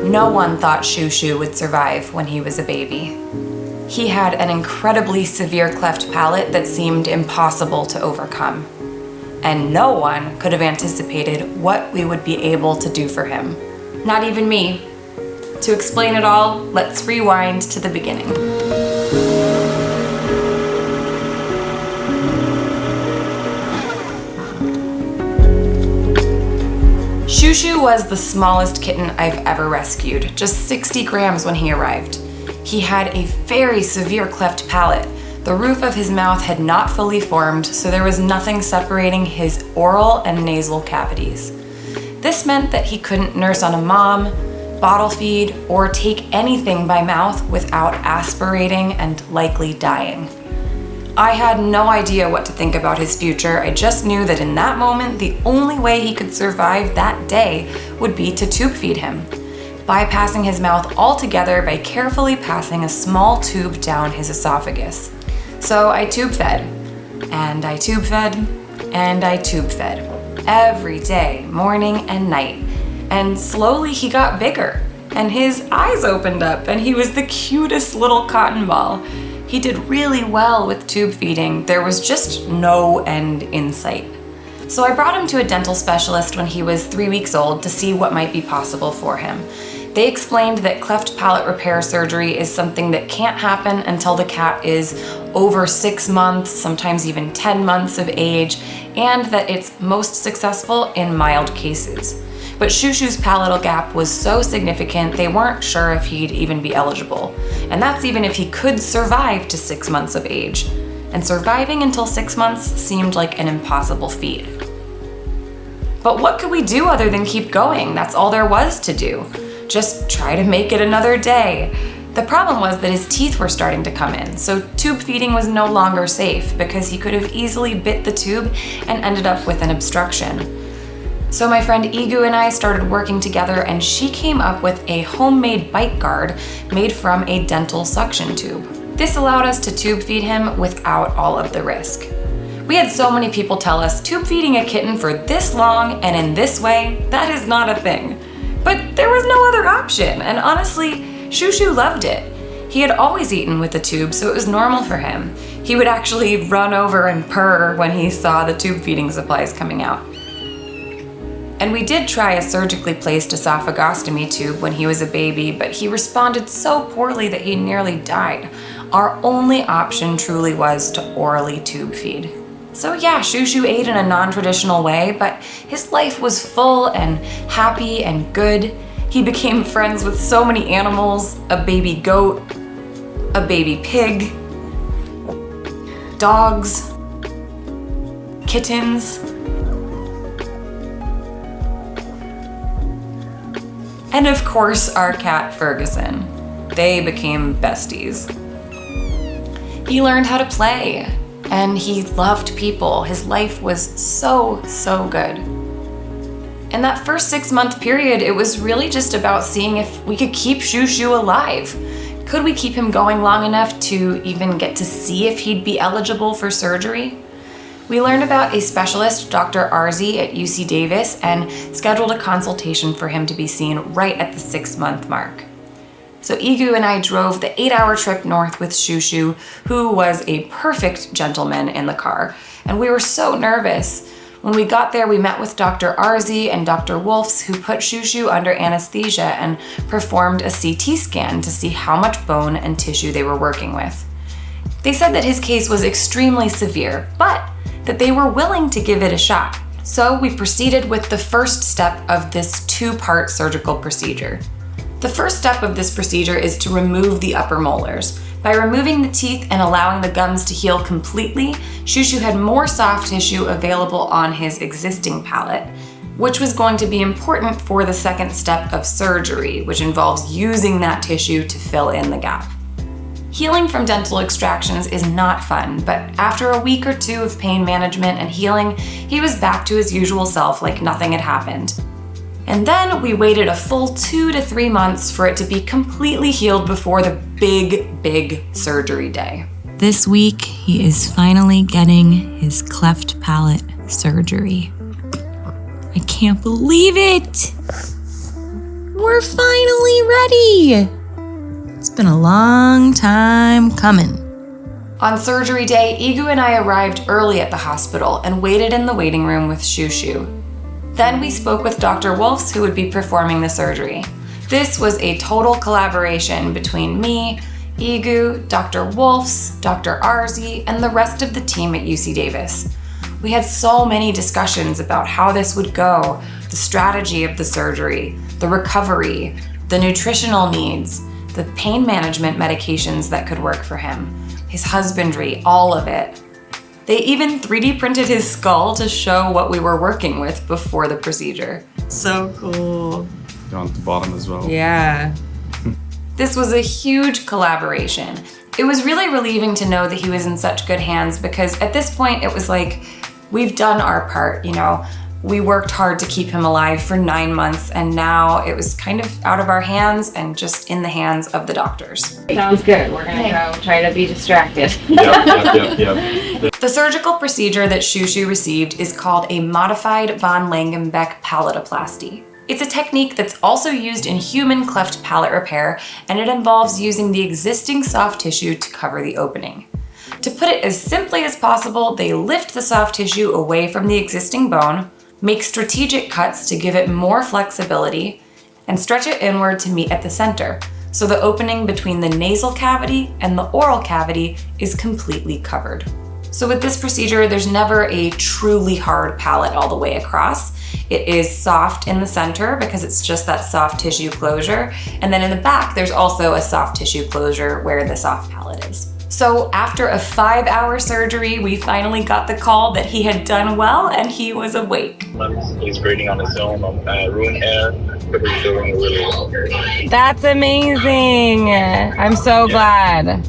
No one thought Chouchou would survive when he was a baby. He had an incredibly severe cleft palate that seemed impossible to overcome. And no one could have anticipated what we would be able to do for him. Not even me. To explain it all, let's rewind to the beginning. Chouchou was the smallest kitten I've ever rescued, just 60 grams when he arrived. He had a very severe cleft palate. The roof of his mouth had not fully formed, so there was nothing separating his oral and nasal cavities. This meant that he couldn't nurse on a mom, bottle feed, or take anything by mouth without aspirating and likely dying. I had no idea what to think about his future. I just knew that in that moment, the only way he could survive that day would be to tube feed him, bypassing his mouth altogether by carefully passing a small tube down his esophagus. So I tube fed, and I tube fed, and I tube fed, every day, morning and night. And slowly he got bigger, and his eyes opened up, and he was the cutest little cotton ball. He did really well with tube feeding. There was just no end in sight. So I brought him to a dental specialist when he was 3 weeks old to see what might be possible for him. They explained that cleft palate repair surgery is something that can't happen until the cat is over 6 months, sometimes even 10 months of age, and that it's most successful in mild cases. But Chouchou's palatal gap was so significant they weren't sure if he'd even be eligible. And that's even if he could survive to 6 months of age. And surviving until 6 months seemed like an impossible feat. But what could we do other than keep going? That's all there was to do. Just try to make it another day. The problem was that his teeth were starting to come in, so tube feeding was no longer safe because he could have easily bit the tube and ended up with an obstruction. So my friend Igu and I started working together, and she came up with a homemade bite guard made from a dental suction tube. This allowed us to tube feed him without all of the risk. We had so many people tell us tube feeding a kitten for this long and in this way, that is not a thing. But there was no other option, and honestly, Chouchou loved it. He had always eaten with the tube, so it was normal for him. He would actually run over and purr when he saw the tube feeding supplies coming out. And we did try a surgically placed esophagostomy tube when he was a baby, but he responded so poorly that he nearly died. Our only option truly was to orally tube feed. So yeah, Chouchou ate in a non-traditional way, but his life was full and happy and good. He became friends with so many animals: a baby goat, a baby pig, dogs, kittens, and of course our cat Ferguson. They became besties. He learned how to play, and he loved people. His life was so good. In that first 6-month period, it was really just about seeing if we could keep Chouchou alive. Could we keep him going long enough to even get to see if he'd be eligible for surgery? We learned about a specialist, Dr. Arzi at UC Davis, and scheduled a consultation for him to be seen right at the 6-month mark. So Igu and I drove the 8-hour trip north with Chouchou, who was a perfect gentleman in the car, and we were so nervous. When we got there, we met with Dr. Arzi and Dr. Wolfs, who put Chouchou under anesthesia and performed a CT scan to see how much bone and tissue they were working with. They said that his case was extremely severe, but that they were willing to give it a shot. So we proceeded with the first step of this 2-part surgical procedure. The first step of this procedure is to remove the upper molars. By removing the teeth and allowing the gums to heal completely, Chouchou had more soft tissue available on his existing palate, which was going to be important for the second step of surgery, which involves using that tissue to fill in the gap. Healing from dental extractions is not fun, but after a week or 2 of pain management and healing, he was back to his usual self like nothing had happened. And then we waited a full 2 to 3 months for it to be completely healed before the big surgery day. This week, he is finally getting his cleft palate surgery. I can't believe it! We're finally ready! It's been a long time coming. On surgery day, Igu and I arrived early at the hospital and waited in the waiting room with Chouchou. Then we spoke with Dr. Wolfs, who would be performing the surgery. This was a total collaboration between me, Igu, Dr. Wolfs, Dr. Arzi, and the rest of the team at UC Davis. We had so many discussions about how this would go, the strategy of the surgery, the recovery, the nutritional needs, the pain management medications that could work for him, his husbandry, all of it. They even 3D printed his skull to show what we were working with before the procedure. So cool. Down at the bottom as well. Yeah. This was a huge collaboration. It was really relieving to know that he was in such good hands because at this point it was like, we've done our part, you know. We worked hard to keep him alive for 9 months and now it was kind of out of our hands and just in the hands of the doctors. Sounds good. We're gonna go try to be distracted. Yep. The surgical procedure that Chouchou received is called a modified von Langenbeck palatoplasty. It's a technique that's also used in human cleft palate repair, and it involves using the existing soft tissue to cover the opening. To put it as simply as possible, they lift the soft tissue away from the existing bone, make strategic cuts to give it more flexibility, and stretch it inward to meet at the center, so the opening between the nasal cavity and the oral cavity is completely covered. So with this procedure, there's never a truly hard palate all the way across. It is soft in the center because it's just that soft tissue closure. And then in the back, there's also a soft tissue closure where the soft palate is. So after a 5-hour surgery, we finally got the call that he had done well and he was awake. He's breathing on his own on room air, but he's doing really well. That's amazing. I'm so glad.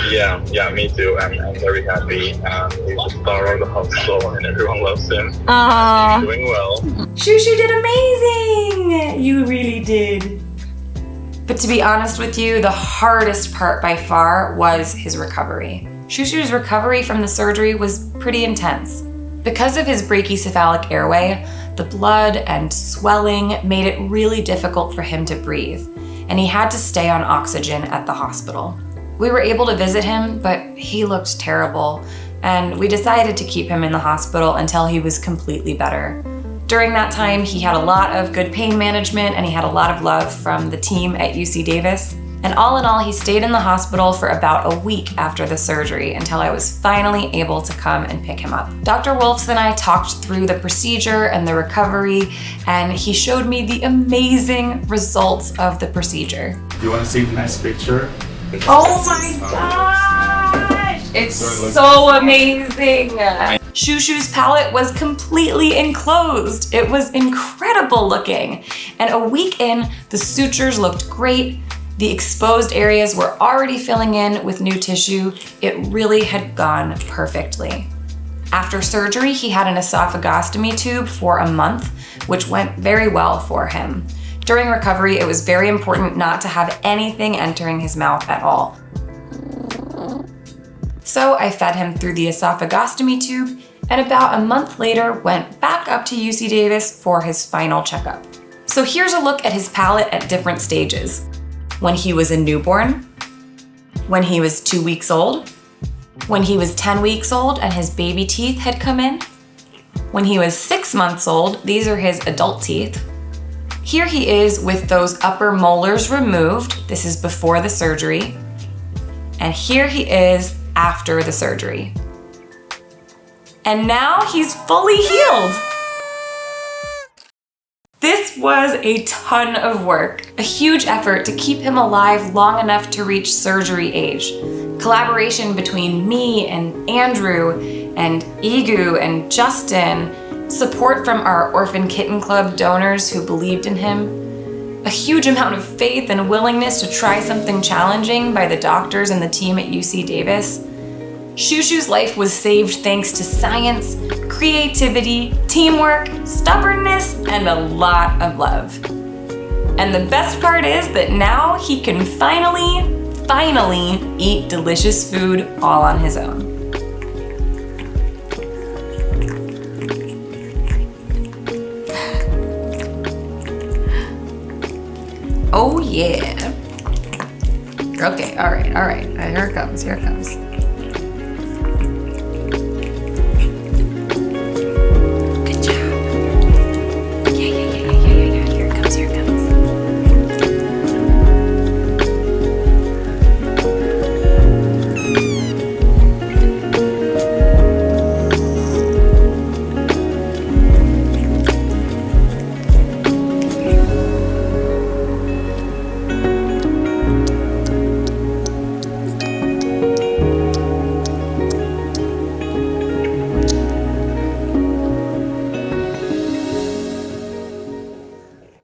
Yeah, me too. I'm very happy. He's the star of the hospital and everyone loves him. He's doing well. Chouchou did amazing! You really did. But to be honest with you, the hardest part by far was his recovery. Chouchou's recovery from the surgery was pretty intense. Because of his brachycephalic airway, the blood and swelling made it really difficult for him to breathe, and he had to stay on oxygen at the hospital. We were able to visit him, but he looked terrible, and we decided to keep him in the hospital until he was completely better. During that time, he had a lot of good pain management and he had a lot of love from the team at UC Davis. And all in all, he stayed in the hospital for about a week after the surgery until I was finally able to come and pick him up. Dr. Wolfs and I talked through the procedure and the recovery, and he showed me the amazing results of the procedure. Do you want to see the nice picture? Oh my gosh! It's so amazing! Chouchou's palate was completely enclosed. It was incredible looking. And a week in, the sutures looked great. The exposed areas were already filling in with new tissue. It really had gone perfectly. After surgery, he had an esophagostomy tube for a month, which went very well for him. During recovery, it was very important not to have anything entering his mouth at all. So I fed him through the esophagostomy tube, and about a month later went back up to UC Davis for his final checkup. So here's a look at his palate at different stages. When he was a newborn, when he was 2 weeks old, when he was 10 weeks old and his baby teeth had come in, when he was 6 months old, these are his adult teeth. Here he is with those upper molars removed. This is before the surgery. And here he is after the surgery. And now he's fully healed. This was a ton of work, a huge effort to keep him alive long enough to reach surgery age. Collaboration between me and Andrew and Igu and Justin, support from our Orphan Kitten Club donors who believed in him, a huge amount of faith and willingness to try something challenging by the doctors and the team at UC Davis. Chouchou's life was saved thanks to science, creativity, teamwork, stubbornness, and a lot of love. And the best part is that now he can finally eat delicious food all on his own. yeah. Okay, all right. Here it comes.